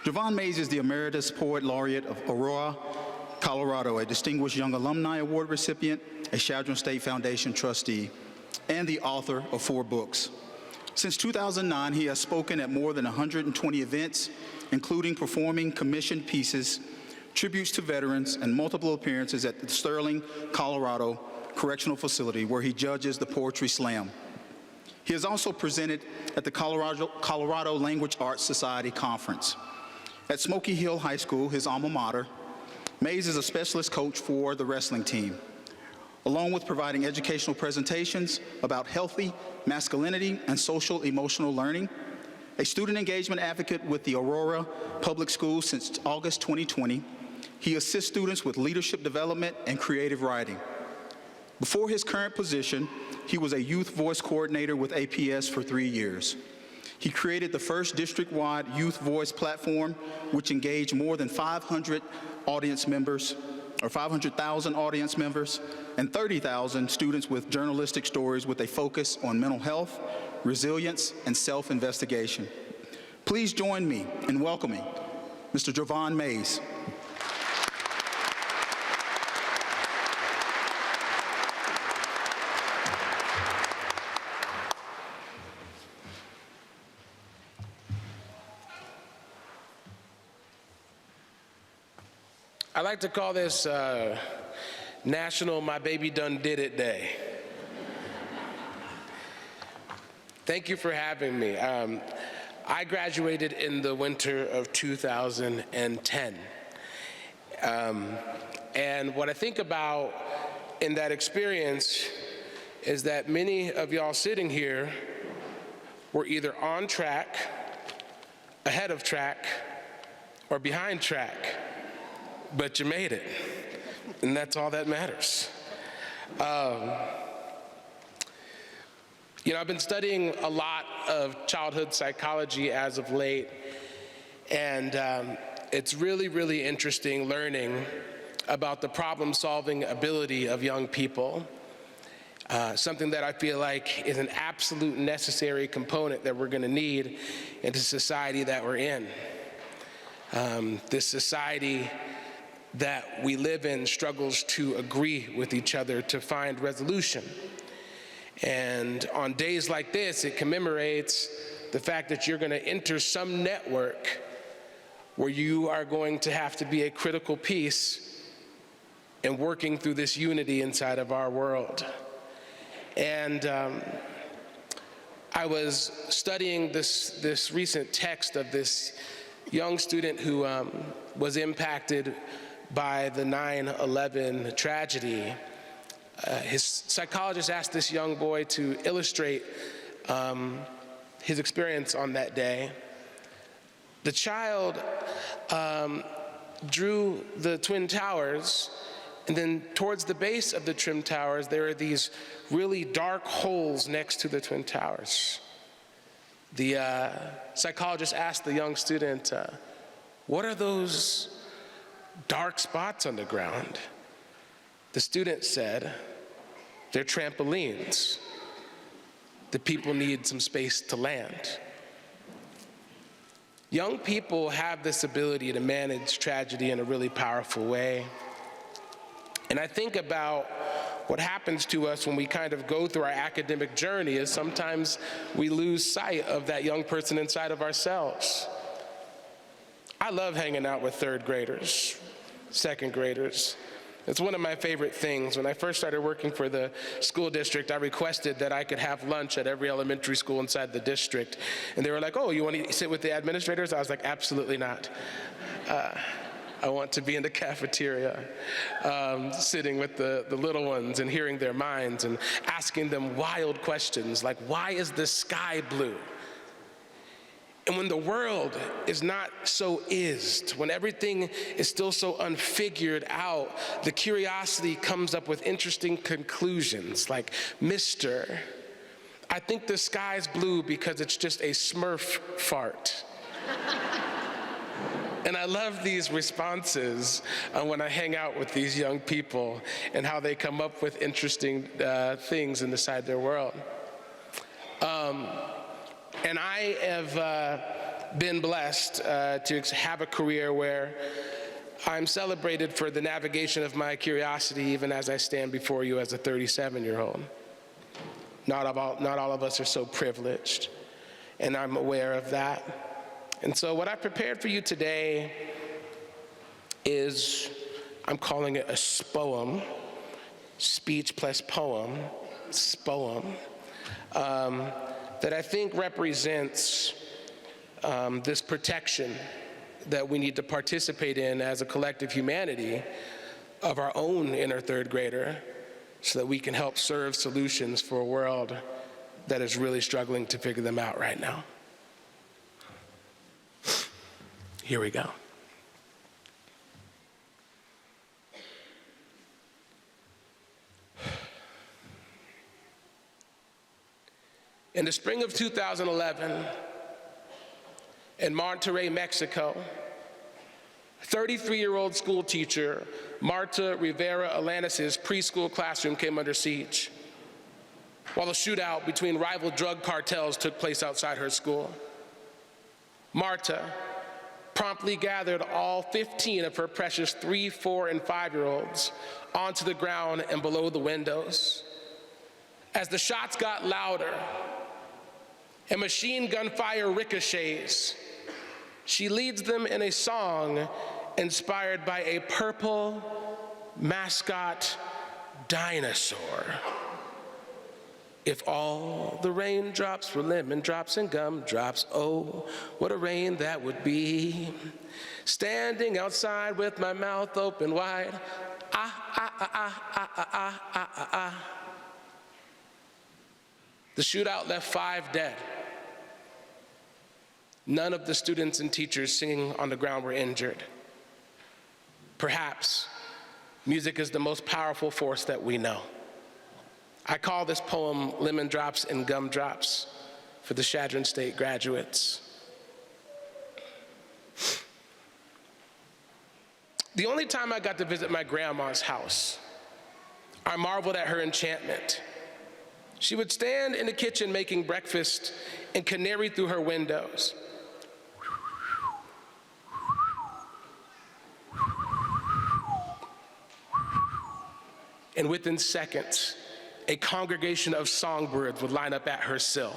Jovan Mays is the Emeritus Poet Laureate of Aurora, Colorado, a Distinguished Young Alumni Award recipient, a Chadron State Foundation trustee, and the author of 4 books. Since 2009, he has spoken at more than 120 events, including performing commissioned pieces, tributes to veterans, and multiple appearances at the Sterling, Colorado Correctional Facility, where he judges the Poetry Slam. He has also presented at the Colorado Language Arts Society Conference. At Smoky Hill High School, his alma mater, Mays is a specialist coach for the wrestling team, along with providing educational presentations about healthy masculinity and social emotional learning. A student engagement advocate with the Aurora Public Schools since August 2020, he assists students with leadership development and creative writing. Before his current position, he was a youth voice coordinator with APS for 3 years. He created the first district-wide youth voice platform, which engaged more than 500,000 audience members, and 30,000 students with journalistic stories with a focus on mental health, resilience, and self-investigation. Please join me in welcoming Mr. Jovan Mays. I like to call this National My Baby Done Did It Day. Thank you for having me. I graduated in the winter of 2010. And what I think about in that experience is that many of y'all sitting here were either on track, ahead of track, or behind track. But you made it, and that's all that matters. You know, I've been studying a lot of childhood psychology as of late, and it's really, really interesting learning about the problem-solving ability of young people, something that I feel like is an absolute necessary component that we're gonna need in the society that we're in. This society that we live in struggles to agree with each other to find resolution. And on days like this, it commemorates the fact that you're gonna enter some network where you are going to have to be a critical piece in working through this unity inside of our world. And I was studying this recent text of this young student who was impacted by the 9/11 tragedy. His psychologist asked this young boy to illustrate his experience on that day. The child drew the Twin Towers, and then towards the base of the Twin Towers, there are these really dark holes next to the Twin Towers. The psychologist asked the young student, what are those dark spots on the ground? The student said, they're trampolines. The people need some space to land. Young people have this ability to manage tragedy in a really powerful way. And I think about what happens to us when we kind of go through our academic journey is sometimes we lose sight of that young person inside of ourselves. I love hanging out with 3rd graders, 2nd graders. It's one of my favorite things. When I first started working for the school district, I requested that I could have lunch at every elementary school inside the district. And they were like, oh, you want to sit with the administrators? I was like, absolutely not. I want to be in the cafeteria, sitting with the little ones and hearing their minds and asking them wild questions like, why is the sky blue? And when the world is not so ised, when everything is still so unfigured out, the curiosity comes up with interesting conclusions like, Mister, I think the sky's blue because it's just a Smurf fart. And I love these responses when I hang out with these young people and how they come up with interesting things inside their world. And I have been blessed to have a career where I'm celebrated for the navigation of my curiosity, even as I stand before you as a 37-year-old. Not all of us are so privileged, and I'm aware of that. And so what I prepared for you today is, I'm calling it a spoem, speech plus poem, spoem, that I think represents this protection that we need to participate in as a collective humanity of our own inner third grader, so that we can help serve solutions for a world that is really struggling to figure them out right now. Here we go. In the spring of 2011, in Monterrey, Mexico, 33-year-old school teacher Marta Rivera Alanis's preschool classroom came under siege while a shootout between rival drug cartels took place outside her school. Marta promptly gathered all 15 of her precious 3-, 4-, and 5-year-olds onto the ground and below the windows. As the shots got louder and machine gun fire ricochets, she leads them in a song inspired by a purple mascot dinosaur. If all the raindrops were lemon drops and gumdrops, oh, what a rain that would be. Standing outside with my mouth open wide, ah, ah, ah, ah, ah, ah, ah, ah, ah, ah. The shootout left 5 dead. None of the students and teachers singing on the ground were injured. Perhaps music is the most powerful force that we know. I call this poem Lemon Drops and Gumdrops for the Chadron State graduates. The only time I got to visit my grandma's house, I marveled at her enchantment. She would stand in the kitchen making breakfast and canary through her windows. And within seconds, a congregation of songbirds would line up at her sill.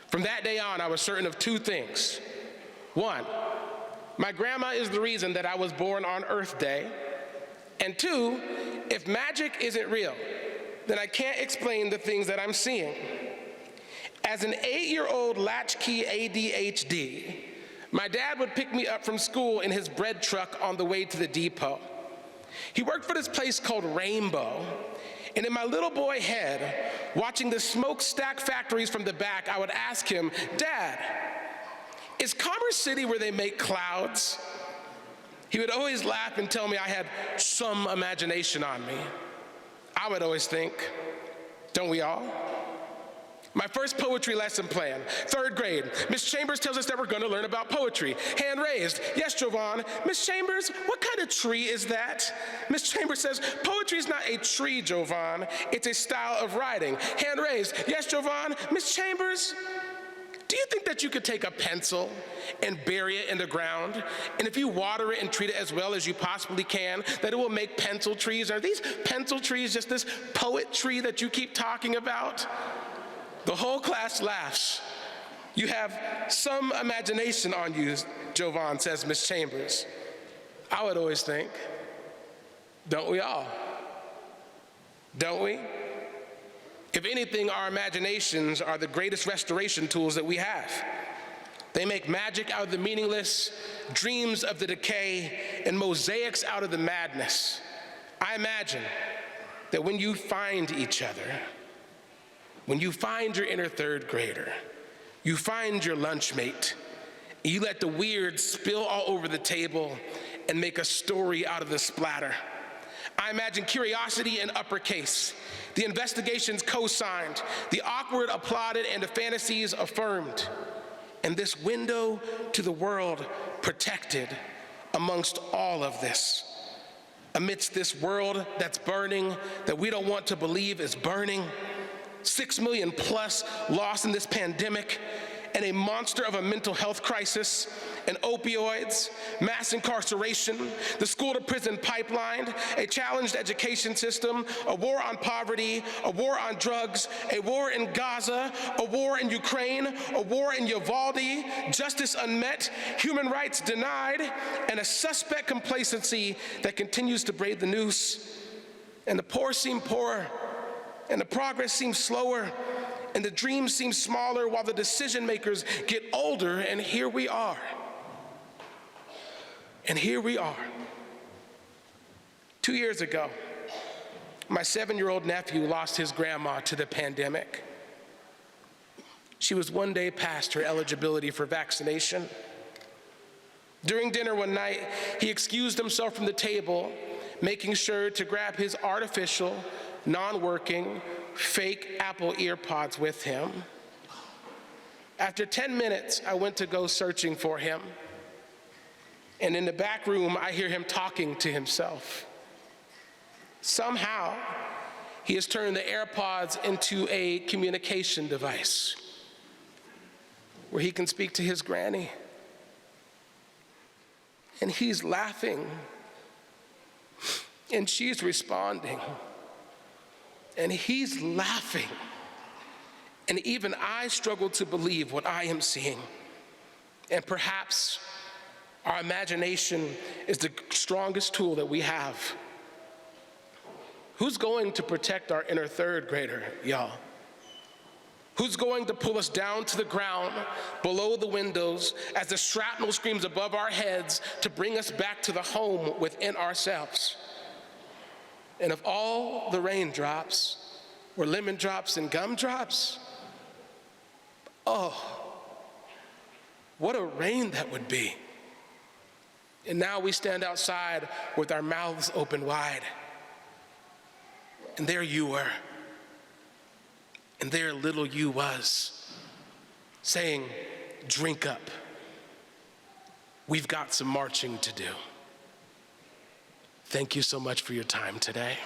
From that day on, I was certain of 2 things. 1, my grandma is the reason that I was born on Earth Day. And 2, if magic isn't real, then I can't explain the things that I'm seeing. As an 8-year-old latchkey ADHD, my dad would pick me up from school in his bread truck on the way to the depot. He worked for this place called Rainbow, and in my little boy head, watching the smokestack factories from the back, I would ask him, Dad, is Commerce City where they make clouds? He would always laugh and tell me I had some imagination on me. I would always think, don't we all? My first poetry lesson plan, 3rd grade. Miss Chambers tells us that we're going to learn about poetry. Hand raised. Yes, Jovan. Miss Chambers, what kind of tree is that? Miss Chambers says, poetry is not a tree, Jovan. It's a style of writing. Hand raised. Yes, Jovan. Miss Chambers, do you think that you could take a pencil and bury it in the ground, and if you water it and treat it as well as you possibly can, that it will make pencil trees? Are these pencil trees just this poetry that you keep talking about? The whole class laughs. You have some imagination on you, Jovan, says Miss Chambers. I would always think, don't we all? Don't we? If anything, our imaginations are the greatest restoration tools that we have. They make magic out of the meaningless, dreams of the decay, and mosaics out of the madness. I imagine that when you find each other, when you find your inner 3rd grader, you find your lunchmate, you let the weird spill all over the table and make a story out of the splatter. I imagine curiosity in uppercase, the investigations co-signed, the awkward applauded, and the fantasies affirmed, and this window to the world protected amongst all of this. Amidst this world that's burning, that we don't want to believe is burning, 6 million plus lost in this pandemic, and a monster of a mental health crisis, and opioids, mass incarceration, the school-to-prison pipeline, a challenged education system, a war on poverty, a war on drugs, a war in Gaza, a war in Ukraine, a war in Uvalde, justice unmet, human rights denied, and a suspect complacency that continues to braid the noose. And the poor seem poorer, and the progress seems slower, and the dreams seem smaller while the decision makers get older, and here we are. And here we are. 2 years ago, my 7-year-old nephew lost his grandma to the pandemic. She was 1 day past her eligibility for vaccination. During dinner one night, he excused himself from the table, making sure to grab his artificial, non-working, fake Apple EarPods with him. After 10 minutes, I went to go searching for him. And in the back room, I hear him talking to himself. Somehow, he has turned the AirPods into a communication device where he can speak to his granny. And he's laughing, and she's responding, and he's laughing. And even I struggle to believe what I am seeing. And perhaps our imagination is the strongest tool that we have. Who's going to protect our inner third grader, y'all? Who's going to pull us down to the ground below the windows as the shrapnel screams above our heads to bring us back to the home within ourselves? And if all the raindrops were lemon drops and gumdrops, oh, what a rain that would be. And now we stand outside with our mouths open wide. And there you were. And there little you was, saying, drink up. We've got some marching to do. Thank you so much for your time today.